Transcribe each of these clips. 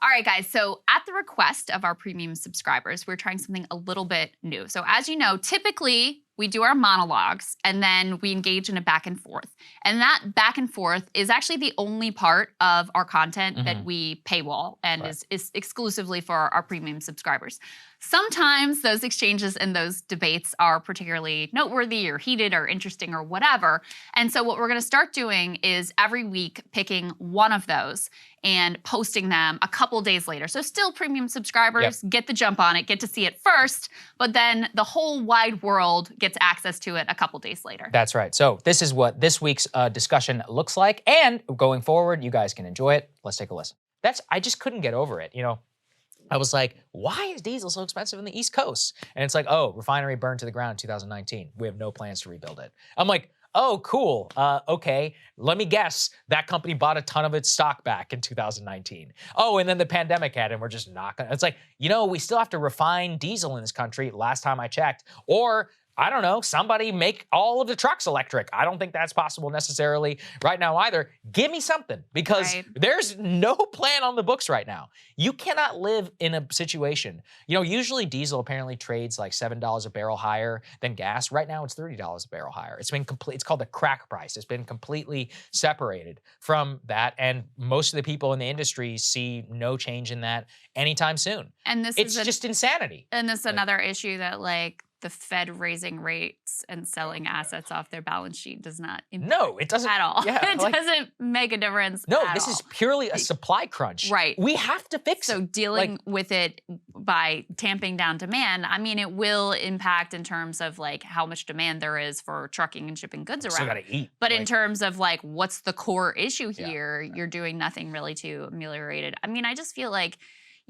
All right, guys. So, at the request of our premium subscribers, we're trying something a little bit new. So, as you know, typically we do our monologues and then we engage in a back and forth. And that back and forth is actually the only part of our content that we paywall and is exclusively for our premium subscribers. Sometimes those exchanges and those debates are particularly noteworthy or heated or interesting or whatever. And so, what we're going to start doing is every week picking one of those and posting them a couple days later. So still premium subscribers get the jump on it, get to see it first, but then the whole wide world gets access to it a couple days later. That's right. So this is what this week's discussion looks like. And going forward, you guys can enjoy it. Let's take a listen. I just couldn't get over it. I was like, why is diesel so expensive in the East Coast? And it's like, oh, refinery burned to the ground in 2019. We have no plans to rebuild it. I'm like, oh, cool. Okay, let me guess. That company bought a ton of its stock back in 2019. Oh, and then the pandemic hit and we're just not gonna. It's like, we still have to refine diesel in this country, last time I checked. Or, I don't know, somebody make all of the trucks electric. I don't think that's possible necessarily right now either. Give me something, because there's no plan on the books right now. You cannot live in a situation. Usually diesel apparently trades like $7 a barrel higher than gas. Right now it's $30 a barrel higher. It's called the crack price. It's been completely separated from that. And most of the people in the industry see no change in that anytime soon. And it's just insanity. And this is another issue that the Fed raising rates and selling assets off their balance sheet does not impact. No, it doesn't at all. Yeah, it doesn't make a difference. No, this is purely a supply crunch. Right. We have to fix it. So dealing with it by tamping down demand, I mean, it will impact in terms of how much demand there is for trucking and shipping goods around. Still gotta eat. But in terms of what's the core issue here, you're doing nothing really to ameliorate it. I mean, I just feel like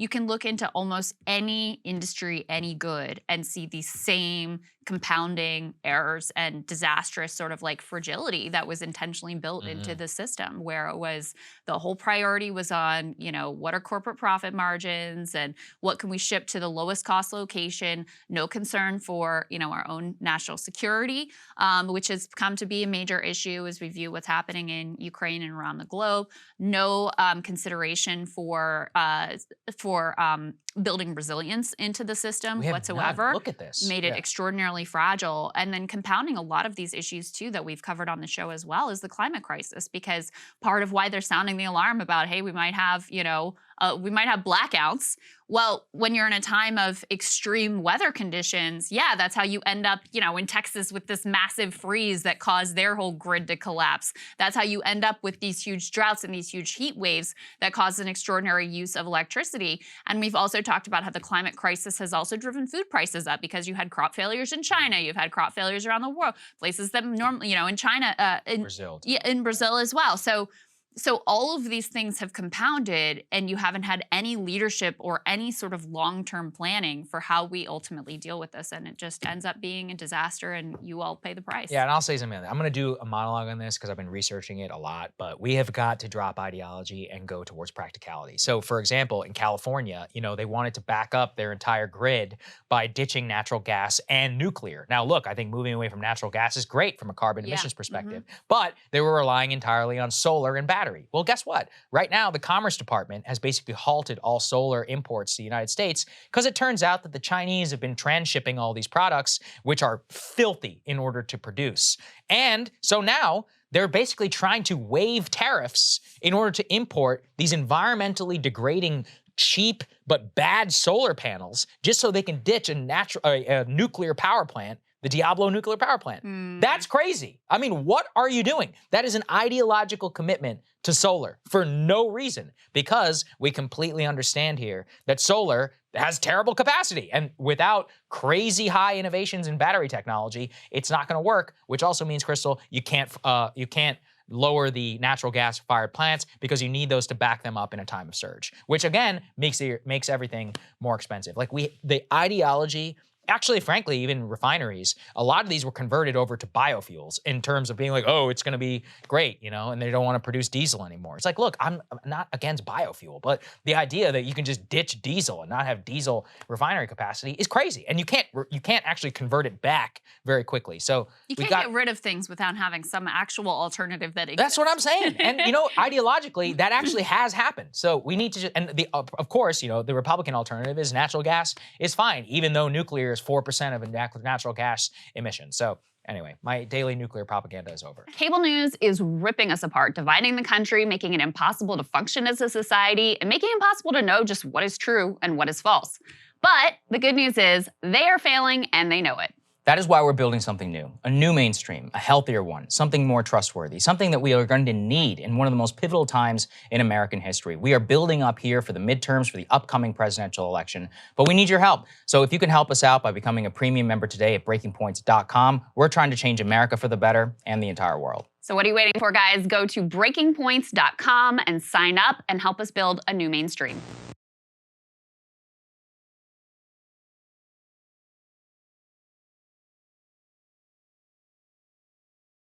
you can look into almost any industry, any good, and see these same compounding errors and disastrous sort of fragility that was intentionally built into the system, where it was the whole priority was on, what are corporate profit margins and what can we ship to the lowest cost location, no concern for, our own national security, which has come to be a major issue as we view what's happening in Ukraine and around the globe, no consideration for building resilience into the system whatsoever. Look at this. Made it extraordinarily fragile. And then compounding a lot of these issues too that we've covered on the show as well is the climate crisis, because part of why they're sounding the alarm about, hey, we might have blackouts. Well, when you're in a time of extreme weather conditions, that's how you end up, in Texas with this massive freeze that caused their whole grid to collapse. That's how you end up with these huge droughts and these huge heat waves that cause an extraordinary use of electricity. And we've also talked about how the climate crisis has also driven food prices up, because you had crop failures in China, you've had crop failures around the world, places that normally, in China, in Brazil as well. So all of these things have compounded, and you haven't had any leadership or any sort of long-term planning for how we ultimately deal with this. And it just ends up being a disaster, and you all pay the price. Yeah, and I'll say something on that. I'm going to do a monologue on this because I've been researching it a lot, but we have got to drop ideology and go towards practicality. So for example, in California, they wanted to back up their entire grid by ditching natural gas and nuclear. Now look, I think moving away from natural gas is great from a carbon emissions perspective, but they were relying entirely on solar and battery. Well, guess what? Right now, the Commerce Department has basically halted all solar imports to the United States because it turns out that the Chinese have been transshipping all these products, which are filthy in order to produce. And so now they're basically trying to waive tariffs in order to import these environmentally degrading, cheap but bad solar panels just so they can ditch a nuclear power plant, the Diablo nuclear power plant. That's crazy. I mean, what are you doing? That is an ideological commitment to solar for no reason, because we completely understand here that solar has terrible capacity, and without crazy high innovations in battery technology, it's not going to work, which also means, Krystal, you can't lower the natural gas-fired plants because you need those to back them up in a time of surge, which again makes everything more expensive. The ideology actually, frankly, even refineries, a lot of these were converted over to biofuels in terms of being like, oh, it's going to be great, and they don't want to produce diesel anymore. It's like, look, I'm not against biofuel, but the idea that you can just ditch diesel and not have diesel refinery capacity is crazy. And you can't actually convert it back very quickly. So You we can't got get rid of things without having some actual alternative that exists. That's what I'm saying. And ideologically, that actually has happened. So we need to and of course, the Republican alternative is natural gas is fine, even though nuclear is 4% of natural gas emissions. So anyway, my daily nuclear propaganda is over. Cable news is ripping us apart, dividing the country, making it impossible to function as a society, and making it impossible to know just what is true and what is false. But the good news is they are failing and they know it. That is why we're building something new, a new mainstream, a healthier one, something more trustworthy, something that we are going to need in one of the most pivotal times in American history. We are building up here for the midterms, for the upcoming presidential election, but we need your help. So if you can help us out by becoming a premium member today at breakingpoints.com, we're trying to change America for the better and the entire world. So what are you waiting for, guys? Go to breakingpoints.com and sign up and help us build a new mainstream.